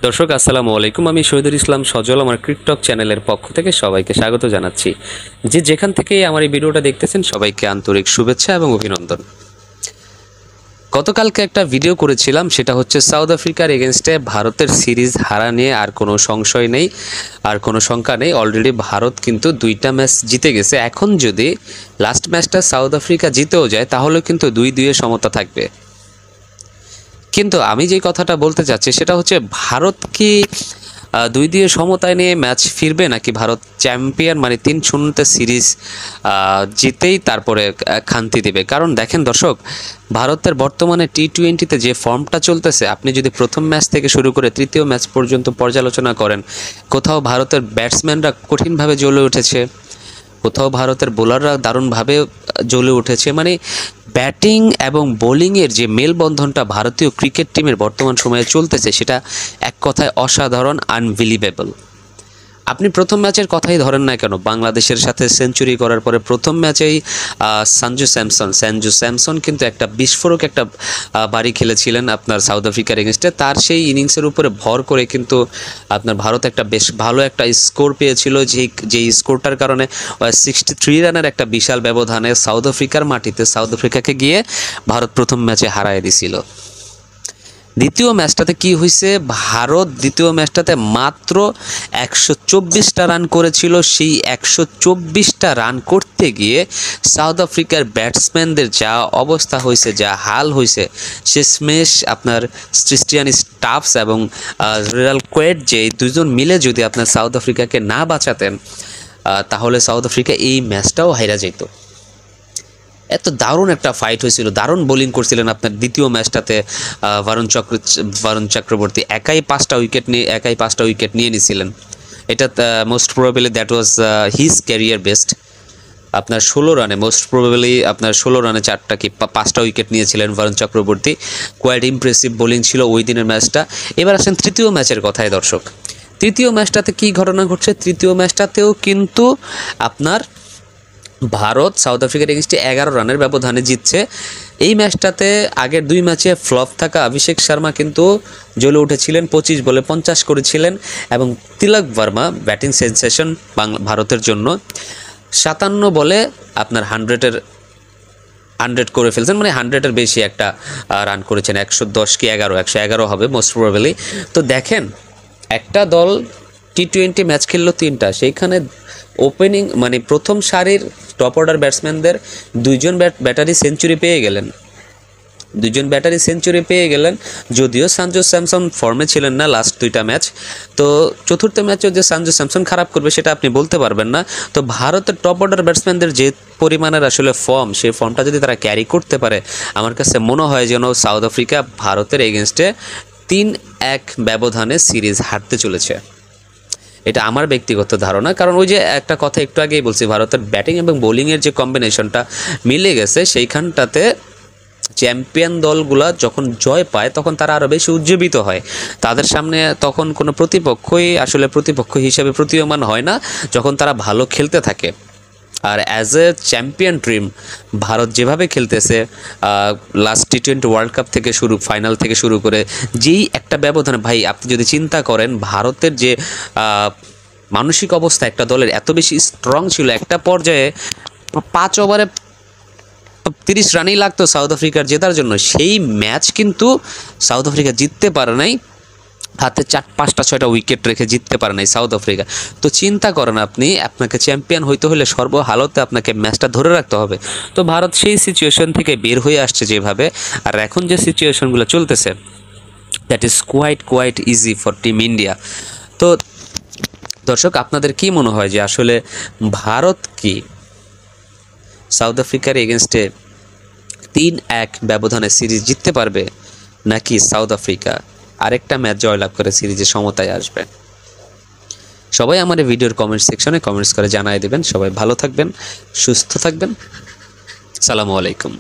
দর্শক আসসালামু আলাইকুম, আমি শহীদুল ইসলাম সজল আমার ক্রিকটক চ্যানেলের পক্ষ থেকে সবাইকে স্বাগত জানাচ্ছি। যে যেখান থেকে আমার এই ভিডিওটা দেখতেছেন সবাইকে আন্তরিক শুভেচ্ছা এবং অভিনন্দন। গতকালকে একটা ভিডিও করেছিলাম, সেটা হচ্ছে সাউথ আফ্রিকার এগেনস্টে ভারতের সিরিজ হারা নিয়ে আর কোনো সংশয় নেই, আর কোনো শঙ্কা নেই। অলরেডি ভারত কিন্তু 2টা ম্যাচ জিতে গেছে। এখন যদি লাস্ট ম্যাচটা সাউথ আফ্রিকা জিতেও যায় তাহলে কিন্তু 2-2 সমতা থাকবে। কিন্তু আমি যে কথাটা বলতে চাচ্ছি সেটা হচ্ছে, ভারত কি 2-2 সমতায় নিয়ে ম্যাচ ফিরবে, নাকি ভারত চ্যাম্পিয়ন মানে 3-0 সিরিজ জিতেই তারপরে খান্তি দেবে? কারণ দেখেন দর্শক, ভারতের বর্তমানে টি-20তে যে ফর্মটা চলতেছে, আপনি যদি প্রথম ম্যাচ থেকে শুরু করে তৃতীয় ম্যাচ পর্যন্ত পর্যালোচনা করেন, কোথাও ভারতের ব্যাটসম্যানরা কঠিনভাবে জ্বলে উঠেছে, কোথাও ভারতের বোলাররা দারুণভাবে জ্বলে উঠেছে। মানে ব্যাটিং এবং বোলিংয়ের যে মেলবন্ধনটা ভারতীয় ক্রিকেট টিমের বর্তমান সময়ে চলতেছে, সেটা এক কথায় অসাধারণ, আনবিলিভেবল। আপনি প্রথম ম্যাচের কথাই ধরেন না কেন, বাংলাদেশের সাথে সেঞ্চুরি করার পরে প্রথম ম্যাচেই সঞ্জু স্যামসন কিন্তু একটা বিস্ফোরক একটা বাড়ি খেলেছিলেন আপনার সাউথ আফ্রিকার এগেনস্টে। তার সেই ইনিংসের উপরে ভর করে কিন্তু আপনার ভারত একটা বেশ ভালো একটা স্কোর পেয়েছিল, যেই স্কোরটার কারণে 63 রানের একটা বিশাল ব্যবধানে সাউথ আফ্রিকার মাটিতে সাউথ আফ্রিকাকে গিয়ে ভারত প্রথম ম্যাচে হারায় দিছিল। দ্বিতীয় ম্যাচটাতে কি হয়েছে, ভারত দ্বিতীয় ম্যাচটাতে মাত্র 124টা রান করেছিল। সেই 124টা রান করতে গিয়ে সাউথ আফ্রিকার ব্যাটসম্যানদের যা অবস্থা হয়েছে, যা হাল হয়েছে, শেষমেশ আপনার ক্রিস্টিয়ান স্টাফস এবং রেনাল কোয়েট, যে দুজন মিলে যদি আপনার সাউথ আফ্রিকাকে না বাঁচাতেন তাহলে সাউথ আফ্রিকা এই ম্যাচটাও হাইরা যেত। এত দারুণ একটা ফাইট হয়েছিল, দারুণ বোলিং করছিলেন আপনার দ্বিতীয় ম্যাচটাতে বরুণ চক্রবর্তী একাই 5টা উইকেট নিয়ে নিয়েছিলেন। এটা most probably that was his career best. আপনার 16 রানে মোস্ট প্রবাবলি আপনার 16 রানে 5টা উইকেট নিয়েছিলেন Varun Chakravarthy. Quite impressive bowling ছিল ওই দিনের ম্যাচটা। এবার আসেন তৃতীয় ম্যাচের কথায় দর্শক। তৃতীয় ম্যাচটাতে কি ঘটনা ঘটছে, তৃতীয় ম্যাচটাতেও কিন্তু আপনার ভারত সাউথ আফ্রিকার এগেনস্টে 11 রানের ব্যবধানে জিতছে। এই ম্যাচটাতে আগের 2 ম্যাচে ফ্লপ থাকা অভিষেক শর্মা কিন্তু জ্বলে উঠেছিলেন, 25 বলে 50 করেছিলেন, এবং তিলক ভার্মা ব্যাটিং সেন্সেশন ভারতের জন্য 57 বলে আপনার 100 করে ফেলছেন, মানে 100-এর বেশি একটা রান করেছেন। 110 কি 111 হবে মোস্ট প্রবাবলি। তো দেখেন, একটা দল টি-20 ম্যাচ খেললো 3টা, সেইখানে ওপেনিং মানে প্রথম সারির টপ অর্ডার ব্যাটসম্যানদের 2জন ব্যাটারি সেঞ্চুরি পেয়ে গেলেন। যদিও সঞ্জু স্যামসন ফর্মে ছিলেন না লাস্ট 2টা ম্যাচ, তো চতুর্থ ম্যাচেও যে সঞ্জু স্যামসন খারাপ করবে সেটা আপনি বলতে পারবেন না। তো ভারতের টপ অর্ডার ব্যাটসম্যানদের যে পরিমাণের আসলে ফর্ম, সেই ফর্মটা যদি তারা ক্যারি করতে পারে, আমার কাছে মনে হয় যেন সাউথ আফ্রিকা ভারতের এগেনস্টে 3-1 ব্যবধানে সিরিজ হারতে চলেছে। এটা আমার ব্যক্তিগত ধারণা, কারণ ওই যে একটা কথা একটু আগেই বলছি, ভারতের ব্যাটিং এবং বোলিংয়ের যে কম্বিনেশনটা মিলে গেছে, সেইখানটাতে চ্যাম্পিয়ন দলগুলা যখন জয় পায় তখন তারা আরও বেশি উজ্জীবিত হয়। তাদের সামনে তখন কোনো প্রতিপক্ষই আসলে প্রতিপক্ষ হিসেবে প্রতীয়মান হয় না যখন তারা ভালো খেলতে থাকে। আর as a champion team Bharat যেভাবে খেলতেছে, লাস্ট টি-20 ওয়ার্ল্ড কাপ থেকে ফাইনাল থেকে শুরু করে যেই একটা ব্যবধান, ভাই আপনি যদি চিন্তা করেন ভারতের যে মানসিক অবস্থা একটা দলের এত বেশি স্ট্রং ছিল, একটা পর্যায়ে 5 ওভারে 30 রানই লাগতো সাউথ আফ্রিকার জেতার জন্য। সেই ম্যাচ কিন্তু সাউথ আফ্রিকা জিততে পারে নাই, হাতে 5টা-6টা উইকেট রেখে জিততে পারে নাই সাউথ আফ্রিকা। তো চিন্তা করেন, আপনাকে চ্যাম্পিয়ন হইতে হলে সর্বহালতে আপনাকে ম্যাচটা ধরে রাখতে হবে। তো ভারত সেই সিচুয়েশন থেকে বের হয়ে আসছে যেভাবে, আর এখন যে সিচুয়েশনগুলো চলতেছে, that is quite easy for team India. তো দর্শক, আপনাদের কি মনে হয় যে আসলে ভারত কি সাউথ আফ্রিকার এগেনস্টে 3-1 ব্যবধানে সিরিজ জিততে পারবে, নাকি সাউথ আফ্রিকা আরেকটা ম্যাচ জয়লাভ করে সিরিজে সমতায় আসবে? সবাই আমার এই ভিডিওর কমেন্ট সেকশনে কমেন্টস করে জানিয়ে দেবেন। সবাই ভালো থাকবেন, সুস্থ থাকবেন। আসসালামু আলাইকুম।